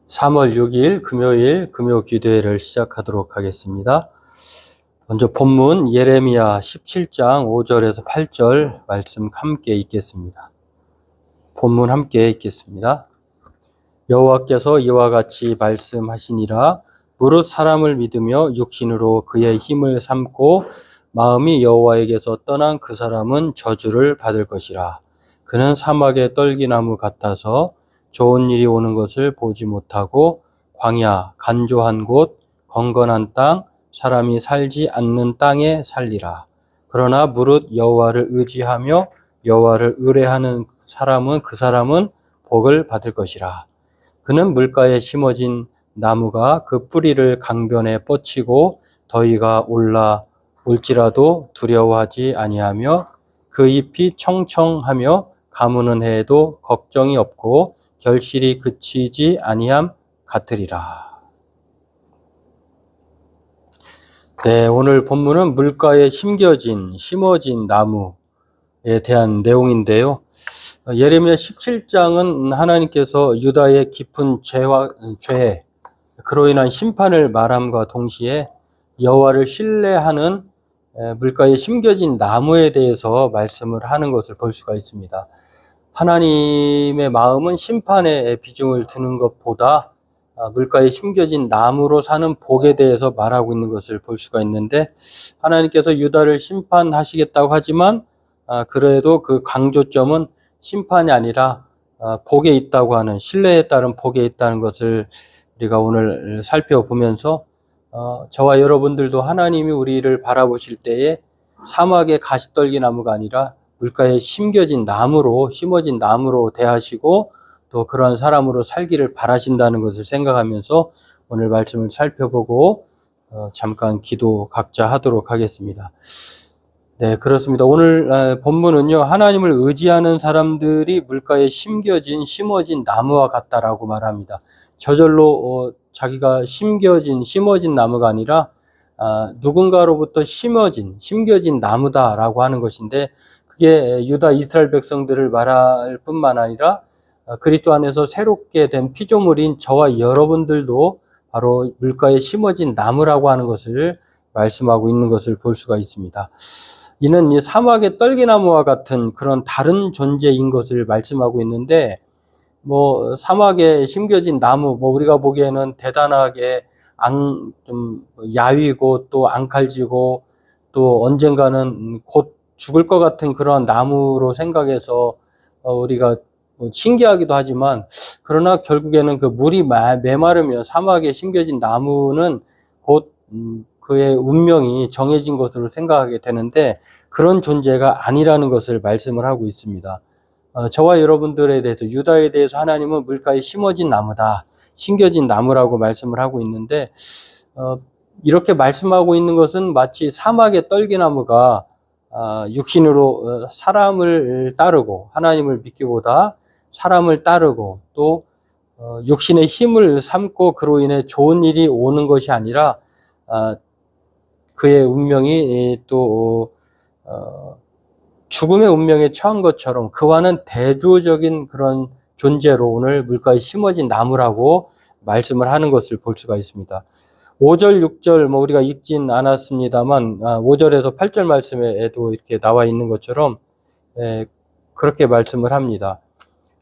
3월 6일 금요일 금요기도회를 시작하도록 하겠습니다. 먼저 본문 예레미야 17장 5절에서 8절 말씀 함께 읽겠습니다. 본문 함께 읽겠습니다. 여호와께서 이와 같이 말씀하시니라. 무릇 사람을 믿으며 육신으로 그의 힘을 삼고 마음이 여호와에게서 떠난 그 사람은 저주를 받을 것이라. 그는 사막의 떨기나무 같아서 좋은 일이 오는 것을 보지 못하고 광야, 간조한 곳, 건건한 땅, 사람이 살지 않는 땅에 살리라. 그러나 무릇 여호와를 의지하며 여호와를 의뢰하는 사람은 그 사람은 복을 받을 것이라. 그는 물가에 심어진 나무가 그 뿌리를 강변에 뻗치고 더위가 올지라도 두려워하지 아니하며 그 잎이 청청하며 가무는 해에도 걱정이 없고 결실이 그치지 아니함 같으리라. 네, 오늘 본문은 물가에 심어진 나무에 대한 내용인데요. 예레미야 17장은 하나님께서 유다의 깊은 죄, 그로 인한 심판을 말함과 동시에 여호와를 신뢰하는 물가에 심겨진 나무에 대해서 말씀을 하는 것을 볼 수가 있습니다. 하나님의 마음은 심판에 비중을 두는 것보다 물가에 심겨진 나무로 사는 복에 대해서 말하고 있는 것을 볼 수가 있는데, 하나님께서 유다를 심판하시겠다고 하지만 그래도 그 강조점은 심판이 아니라 복에 있다고 하는, 신뢰에 따른 복에 있다는 것을 우리가 오늘 살펴보면서 저와 여러분들도 하나님이 우리를 바라보실 때에 사막의 가시떨기 나무가 아니라 물가에 심어진 나무로 대하시고 또 그러한 사람으로 살기를 바라신다는 것을 생각하면서 오늘 말씀을 살펴보고 잠깐 기도 각자 하도록 하겠습니다. 네, 그렇습니다. 오늘 본문은요, 하나님을 의지하는 사람들이 물가에 심어진 나무와 같다라고 말합니다. 저절로 자기가 심어진 나무가 아니라 누군가로부터 심겨진 나무다라고 하는 것인데, 그게 유다 이스라엘 백성들을 말할 뿐만 아니라 그리스도 안에서 새롭게 된 피조물인 저와 여러분들도 바로 물가에 심어진 나무라고 하는 것을 말씀하고 있는 것을 볼 수가 있습니다. 이는 이 사막의 떨기나무와 같은 그런 다른 존재인 것을 말씀하고 있는데, 사막에 심겨진 나무, 우리가 보기에는 대단하게 좀 야위고 또 앙칼지고 또 언젠가는 곧 죽을 것 같은 그런 나무로 생각해서 우리가 신기하기도 하지만, 그러나 결국에는 그 물이 메마르며 사막에 심겨진 나무는 곧 그의 운명이 정해진 것으로 생각하게 되는데, 그런 존재가 아니라는 것을 말씀을 하고 있습니다. 저와 여러분들에 대해서, 유다에 대해서 하나님은 물가에 심어진 나무다, 심겨진 나무라고 말씀을 하고 있는데, 이렇게 말씀하고 있는 것은 마치 사막의 떨기나무가 육신으로 사람을 따르고 하나님을 믿기보다 사람을 따르고 또 육신의 힘을 삼고 그로 인해 좋은 일이 오는 것이 아니라 그의 운명이 또 죽음의 운명에 처한 것처럼 그와는 대조적인 그런 존재로 오늘 물가에 심어진 나무라고 말씀을 하는 것을 볼 수가 있습니다. 5절, 6절 우리가 읽진 않았습니다만 5절에서 8절 말씀에도 이렇게 나와 있는 것처럼 그렇게 말씀을 합니다.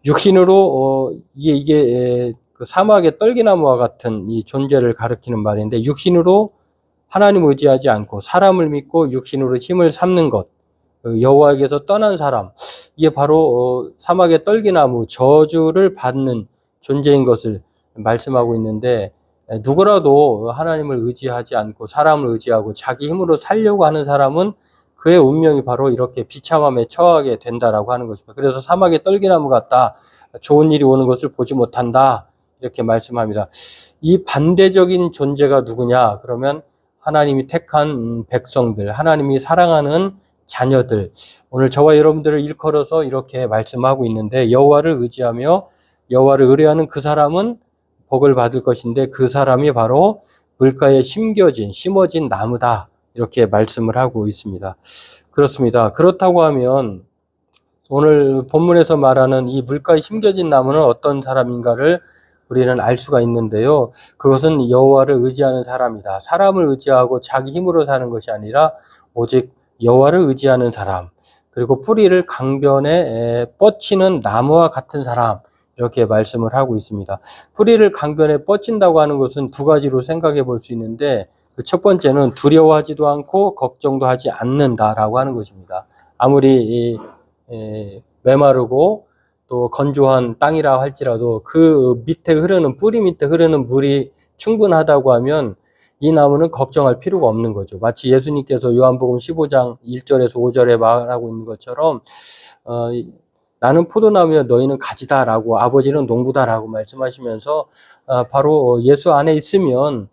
육신으로 이게 그 사막의 떨기나무와 같은 이 존재를 가리키는 말인데, 육신으로 하나님 의지하지 않고 사람을 믿고 육신으로 힘을 삼는 것, 여호와에게서 떠난 사람, 이게 바로 사막의 떨기나무, 저주를 받는 존재인 것을 말씀하고 있는데, 누구라도 하나님을 의지하지 않고 사람을 의지하고 자기 힘으로 살려고 하는 사람은 그의 운명이 바로 이렇게 비참함에 처하게 된다라고 하는 것입니다. 그래서 사막의 떨기나무 같다, 좋은 일이 오는 것을 보지 못한다, 이렇게 말씀합니다. 이 반대적인 존재가 누구냐? 그러면 하나님이 택한 백성들, 하나님이 사랑하는 자녀들, 오늘 저와 여러분들을 일컬어서 이렇게 말씀하고 있는데, 여호와를 의지하며 여호와를 의뢰하는 그 사람은 복을 받을 것인데 그 사람이 바로 물가에 심어진 나무다, 이렇게 말씀을 하고 있습니다. 그렇습니다. 그렇다고 하면 오늘 본문에서 말하는 이 물가에 심겨진 나무는 어떤 사람인가를 우리는 알 수가 있는데요. 그것은 여호와를 의지하는 사람이다. 사람을 의지하고 자기 힘으로 사는 것이 아니라 오직 여호와를 의지하는 사람, 그리고 뿌리를 강변에 뻗치는 나무와 같은 사람, 이렇게 말씀을 하고 있습니다. 뿌리를 강변에 뻗친다고 하는 것은 두 가지로 생각해 볼 수 있는데, 그 첫 번째는 두려워하지도 않고 걱정도 하지 않는다라고 하는 것입니다. 아무리 메마르고 또 건조한 땅이라 할지라도 그 밑에 흐르는, 뿌리 밑에 흐르는 물이 충분하다고 하면 이 나무는 걱정할 필요가 없는 거죠. 마치 예수님께서 요한복음 15장 1절에서 5절에 말하고 있는 것처럼 나는 포도나무여 너희는 가지다라고, 아버지는 농부다라고 말씀하시면서 바로 예수 안에 있으면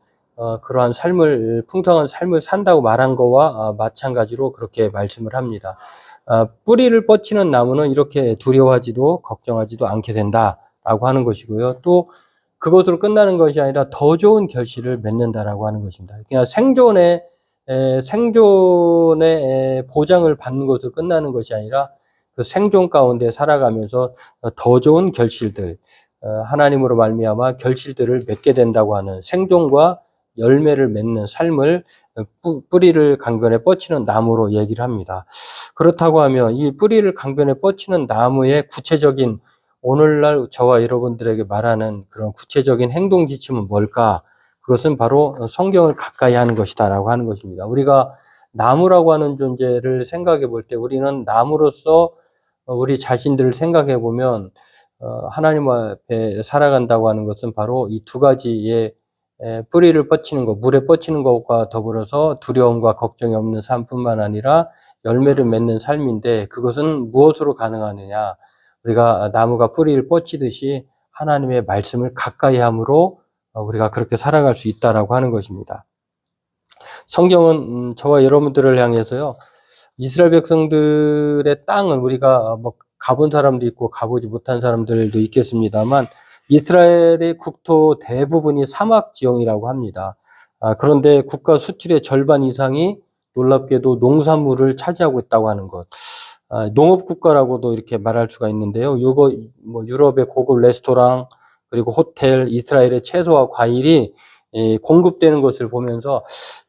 그러한 삶을, 풍성한 삶을 산다고 말한 거와 마찬가지로 그렇게 말씀을 합니다. 뿌리를 뻗치는 나무는 이렇게 두려워하지도 걱정하지도 않게 된다라고 하는 것이고요. 또 그것으로 끝나는 것이 아니라 더 좋은 결실을 맺는다라고 하는 것입니다. 그냥 생존의 보장을 받는 것으로 끝나는 것이 아니라 그 생존 가운데 살아가면서 더 좋은 결실들, 하나님으로 말미암아 결실들을 맺게 된다고 하는, 생존과 열매를 맺는 삶을 뿌리를 강변에 뻗치는 나무로 얘기를 합니다. 그렇다고 하면 이 뿌리를 강변에 뻗치는 나무의 구체적인, 오늘날 저와 여러분들에게 말하는 그런 구체적인 행동 지침은 뭘까? 그것은 바로 성경을 가까이 하는 것이다라고 하는 것입니다. 우리가 나무라고 하는 존재를 생각해 볼 때 우리는 나무로서 우리 자신들을 생각해 보면 하나님 앞에 살아간다고 하는 것은 바로 이 두 가지의 뿌리를 뻗치는 것, 물에 뻗치는 것과 더불어서 두려움과 걱정이 없는 삶뿐만 아니라 열매를 맺는 삶인데, 그것은 무엇으로 가능하느냐? 우리가 나무가 뿌리를 뻗치듯이 하나님의 말씀을 가까이 함으로 우리가 그렇게 살아갈 수 있다라고 하는 것입니다. 성경은 저와 여러분들을 향해서요, 이스라엘 백성들의 땅은 우리가 뭐 가본 사람도 있고 가보지 못한 사람들도 있겠습니다만, 이스라엘의 국토 대부분이 사막 지형이라고 합니다. 그런데 국가 수출의 절반 이상이 놀랍게도 농산물을 차지하고 있다고 하는 것. 농업 국가라고도 이렇게 말할 수가 있는데요. 이거 뭐 유럽의 고급 레스토랑, 그리고 호텔, 이스라엘의 채소와 과일이 공급되는 것을 보면서,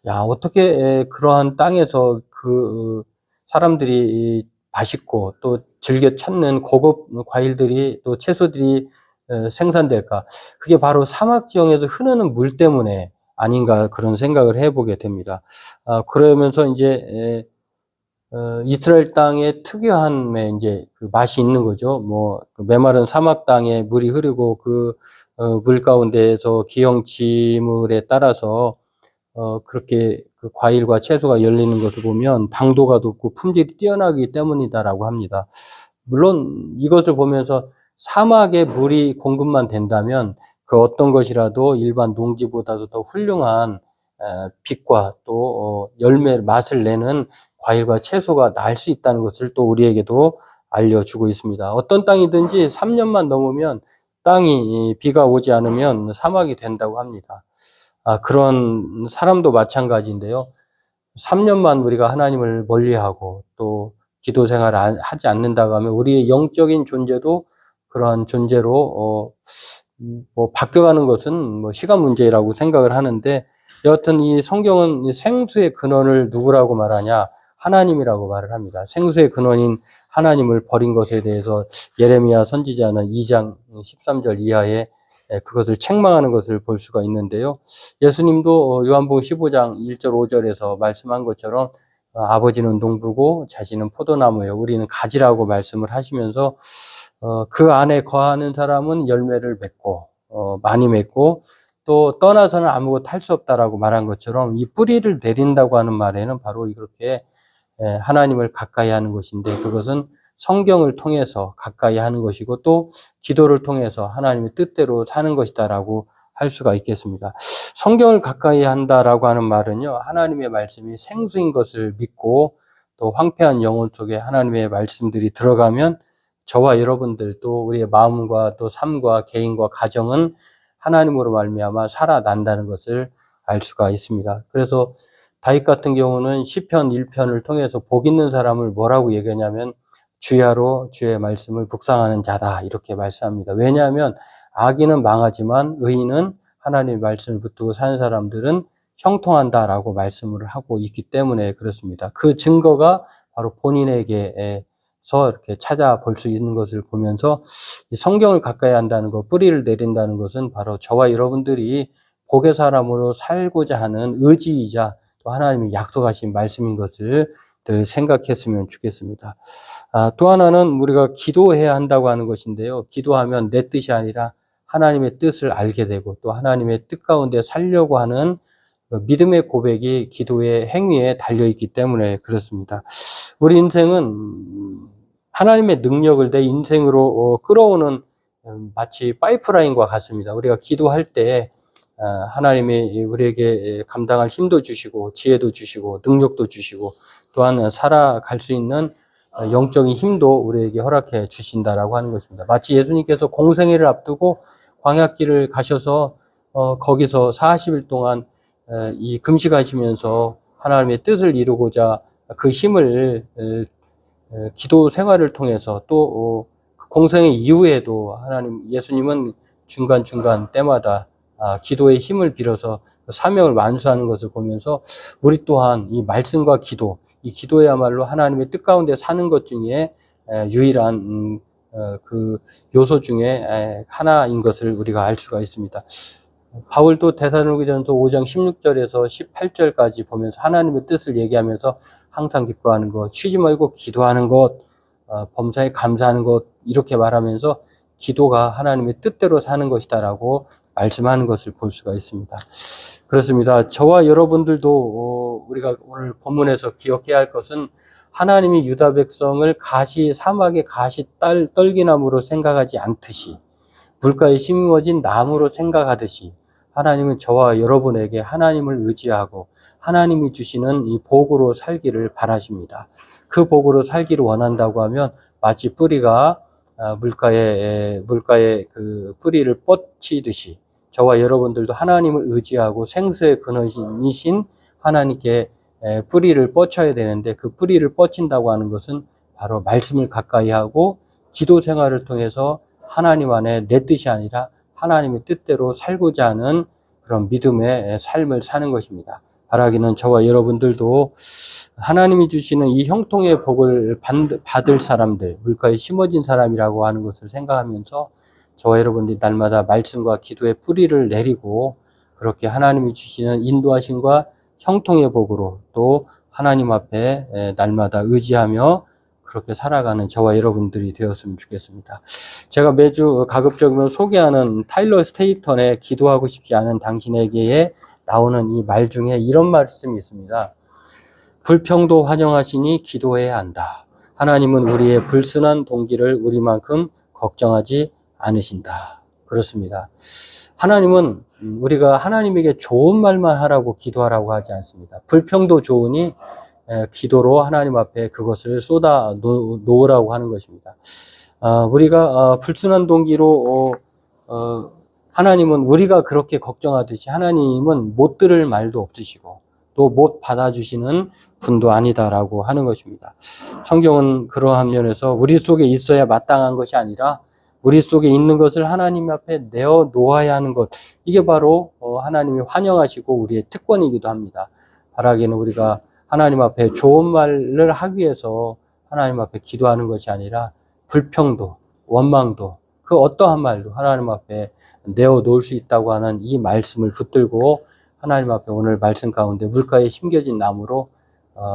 야, 어떻게 그러한 땅에서 그 사람들이 맛있고 또 즐겨 찾는 고급 과일들이, 또 채소들이 생산될까? 그게 바로 사막 지형에서 흐르는 물 때문에 아닌가, 그런 생각을 해보게 됩니다. 그러면서 이제 이스라엘 땅의 특유한 이제 그 맛이 있는 거죠. 그 메마른 사막 땅에 물이 흐르고 그 물 가운데에서 기형지물에 따라서 그렇게 그 과일과 채소가 열리는 것을 보면 당도가 높고 품질이 뛰어나기 때문이다라고 합니다. 물론 이것을 보면서 사막에 물이 공급만 된다면 그 어떤 것이라도 일반 농지보다도 더 훌륭한 빛과 또 열매 맛을 내는 과일과 채소가 날 수 있다는 것을 또 우리에게도 알려주고 있습니다. 어떤 땅이든지 3년만 넘으면, 땅이 비가 오지 않으면 사막이 된다고 합니다. 그런 사람도 마찬가지인데요. 3년만 우리가 하나님을 멀리하고 또 기도 생활을 하지 않는다고 하면 우리의 영적인 존재도 그러한 존재로 뭐 바뀌어가는 것은 뭐 시간 문제라고 생각을 하는데, 여하튼 이 성경은 생수의 근원을 누구라고 말하냐? 하나님이라고 말을 합니다. 생수의 근원인 하나님을 버린 것에 대해서 예레미야 선지자는 2장 13절 이하에 그것을 책망하는 것을 볼 수가 있는데요. 예수님도 요한복음 15장 1절 5절에서 말씀한 것처럼 아버지는 농부고 자신은 포도나무예요, 우리는 가지라고 말씀을 하시면서 그 안에 거하는 사람은 열매를 맺고 많이 맺고 또 떠나서는 아무것도 할 수 없다라고 말한 것처럼, 이 뿌리를 내린다고 하는 말에는 바로 이렇게 하나님을 가까이 하는 것인데, 그것은 성경을 통해서 가까이 하는 것이고 또 기도를 통해서 하나님의 뜻대로 사는 것이다라고 할 수가 있겠습니다. 성경을 가까이 한다라고 하는 말은요, 하나님의 말씀이 생수인 것을 믿고 또 황폐한 영혼 속에 하나님의 말씀들이 들어가면 저와 여러분들 또 우리의 마음과 또 삶과 개인과 가정은 하나님으로 말미암아 살아난다는 것을 알 수가 있습니다. 그래서 다윗 같은 경우는 시편 1편을 통해서 복 있는 사람을 뭐라고 얘기하냐면 주야로 주의 말씀을 묵상하는 자다, 이렇게 말씀합니다. 왜냐하면 악인은 망하지만 의인은 하나님의 말씀을 붙들고 사는 사람들은 형통한다라고 말씀을 하고 있기 때문에 그렇습니다. 그 증거가 바로 본인에게서 이렇게 찾아볼 수 있는 것을 보면서 성경을 가까이 한다는 것, 뿌리를 내린다는 것은 바로 저와 여러분들이 복의 사람으로 살고자 하는 의지이자 또 하나님이 약속하신 말씀인 것을 늘 생각했으면 좋겠습니다. 또 하나는 우리가 기도해야 한다고 하는 것인데요. 기도하면 내 뜻이 아니라 하나님의 뜻을 알게 되고 또 하나님의 뜻 가운데 살려고 하는 믿음의 고백이 기도의 행위에 달려있기 때문에 그렇습니다. 우리 인생은 하나님의 능력을 내 인생으로 끌어오는 마치 파이프라인과 같습니다. 우리가 기도할 때 하나님이 우리에게 감당할 힘도 주시고 지혜도 주시고 능력도 주시고 또한 살아갈 수 있는 영적인 힘도 우리에게 허락해 주신다라고 하는 것입니다. 마치 예수님께서 공생애를 앞두고 광야길을 가셔서 거기서 40일 동안 이 금식하시면서 하나님의 뜻을 이루고자 그 힘을 기도 생활을 통해서 또 공생애 이후에도 예수님은 중간중간 때마다 기도의 힘을 빌어서 사명을 완수하는 것을 보면서 우리 또한 이 말씀과 기도, 이 기도야말로 하나님의 뜻 가운데 사는 것 중에 유일한 그 요소 중에 하나인 것을 우리가 알 수가 있습니다. 바울도 데살로니가전서 5장 16절에서 18절까지 보면서 하나님의 뜻을 얘기하면서 항상 기뻐하는 것, 쉬지 말고 기도하는 것, 범사에 감사하는 것 이렇게 말하면서 기도가 하나님의 뜻대로 사는 것이다라고 말씀하는 것을 볼 수가 있습니다. 그렇습니다. 저와 여러분들도 우리가 오늘 본문에서 기억해야 할 것은 하나님이 유다 백성을 사막의 가시 떨기나무로 생각하지 않듯이 물가에 심어진 나무로 생각하듯이 하나님은 저와 여러분에게 하나님을 의지하고 하나님이 주시는 이 복으로 살기를 바라십니다. 그 복으로 살기를 원한다고 하면 마치 뿌리가 물가에 그 뿌리를 뻗치듯이 저와 여러분들도 하나님을 의지하고 생수의 근원이신 하나님께 뿌리를 뻗쳐야 되는데 그 뿌리를 뻗친다고 하는 것은 바로 말씀을 가까이 하고 기도 생활을 통해서 하나님 안에 내 뜻이 아니라 하나님의 뜻대로 살고자 하는 그런 믿음의 삶을 사는 것입니다. 바라기는 저와 여러분들도 하나님이 주시는 이 형통의 복을 받을 사람들, 물가에 심어진 사람이라고 하는 것을 생각하면서 저와 여러분들이 날마다 말씀과 기도의 뿌리를 내리고 그렇게 하나님이 주시는 인도하심과 형통의 복으로 또 하나님 앞에 날마다 의지하며 그렇게 살아가는 저와 여러분들이 되었으면 좋겠습니다. 제가 매주 가급적이면 소개하는 타일러 스테이턴의 기도하고 싶지 않은 당신에게에 나오는 이 말 중에 이런 말씀이 있습니다. 불평도 환영하시니 기도해야 한다. 하나님은 우리의 불순한 동기를 우리만큼 걱정하지 않으신다. 그렇습니다. 하나님은 우리가 하나님에게 좋은 말만 하라고 기도하라고 하지 않습니다. 불평도 좋으니 기도로 하나님 앞에 그것을 쏟아 놓으라고 하는 것입니다. 우리가 불순한 동기로 하나님은 우리가 그렇게 걱정하듯이 하나님은 못 들을 말도 없으시고 또 못 받아주시는 분도 아니다라고 하는 것입니다. 성경은 그러한 면에서 우리 속에 있어야 마땅한 것이 아니라 우리 속에 있는 것을 하나님 앞에 내어 놓아야 하는 것, 이게 바로 하나님이 환영하시고 우리의 특권이기도 합니다. 바라기는 우리가 하나님 앞에 좋은 말을 하기 위해서 하나님 앞에 기도하는 것이 아니라 불평도, 원망도 그 어떠한 말도 하나님 앞에 내어 놓을 수 있다고 하는 이 말씀을 붙들고 하나님 앞에 오늘 말씀 가운데 물가에 심겨진 나무로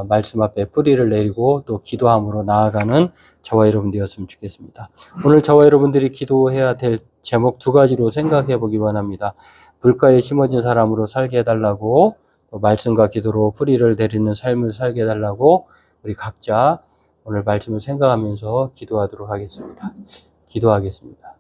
말씀 앞에 뿌리를 내리고 또 기도함으로 나아가는 저와 여러분 되었으면 좋겠습니다. 오늘 저와 여러분들이 기도해야 될 제목 두 가지로 생각해 보기 원합니다. 물가에 심어진 사람으로 살게 해달라고, 또 말씀과 기도로 뿌리를 내리는 삶을 살게 해달라고 우리 각자 오늘 말씀을 생각하면서 기도하도록 하겠습니다. 기도하겠습니다.